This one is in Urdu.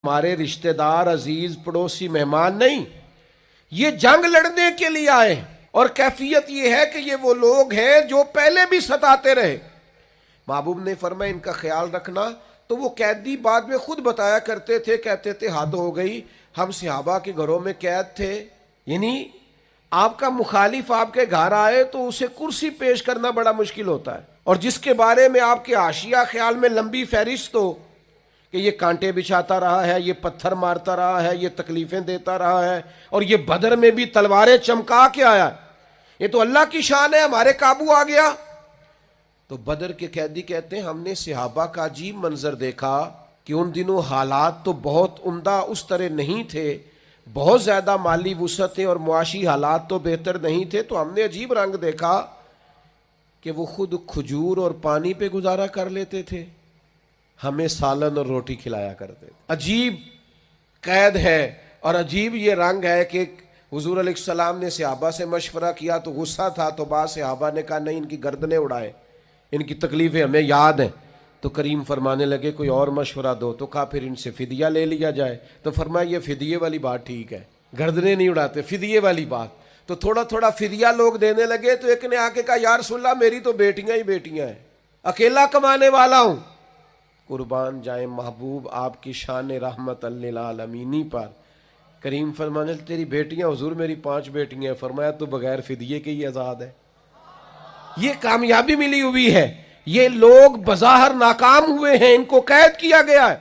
ہمارے رشتہ دار، عزیز، پڑوسی، مہمان نہیں، یہ جنگ لڑنے کے لیے آئے، اور کیفیت یہ ہے کہ یہ وہ لوگ ہیں جو پہلے بھی ستاتے رہے۔ محبوب نے فرمایا ان کا خیال رکھنا۔ تو وہ قیدی بعد میں خود بتایا کرتے تھے، کہتے تھے حد ہو گئی، ہم صحابہ کے گھروں میں قید تھے، یعنی آپ کا مخالف آپ کے گھر آئے تو اسے کرسی پیش کرنا بڑا مشکل ہوتا ہے، اور جس کے بارے میں آپ کے حاشیہ خیال میں لمبی فہرست ہو کہ یہ کانٹے بچھاتا رہا ہے، یہ پتھر مارتا رہا ہے، یہ تکلیفیں دیتا رہا ہے، اور یہ بدر میں بھی تلواریں چمکا کے آیا، یہ تو اللہ کی شان ہے، ہمارے قابو آ گیا۔ تو بدر کے قیدی کہتے ہیں ہم نے صحابہ کا عجیب منظر دیکھا کہ ان دنوں حالات تو بہت عمدہ اس طرح نہیں تھے، بہت زیادہ مالی وسعتیں اور معاشی حالات تو بہتر نہیں تھے، تو ہم نے عجیب رنگ دیکھا کہ وہ خود کھجور اور پانی پہ گزارا کر لیتے تھے، ہمیں سالن اور روٹی کھلایا کرتے تھے۔ عجیب قید ہے، اور عجیب یہ رنگ ہے کہ حضور علیہ السلام نے صحابہ سے مشورہ کیا تو غصہ تھا، تو بعض صحابہ نے کہا نہیں، ان کی گردنیں اڑائے، ان کی تکلیفیں ہمیں یاد ہیں۔ تو کریم فرمانے لگے کوئی اور مشورہ دو، تو کہا پھر ان سے فدیہ لے لیا جائے۔ تو فرمایا یہ فدیے والی بات ٹھیک ہے، گردنیں نہیں اڑاتے، فدیے والی بات۔ تو تھوڑا تھوڑا فدیہ لوگ دینے لگے، تو ایک نے آ کے کہا یا رسول اللہ میری تو بیٹیاں ہی بیٹیاں ہیں، اکیلا کمانے والا ہوں۔ قربان جائیں محبوب آپ کی شان رحمت للعالمینی پر، کریم فرمانے تیری بیٹیاں، حضور میری 5 بیٹیاں ہیں۔ فرمایا تو بغیر فدیے کے ہی آزاد ہے۔ یہ کامیابی ملی ہوئی ہے، یہ لوگ بظاہر ناکام ہوئے ہیں، ان کو قید کیا گیا ہے،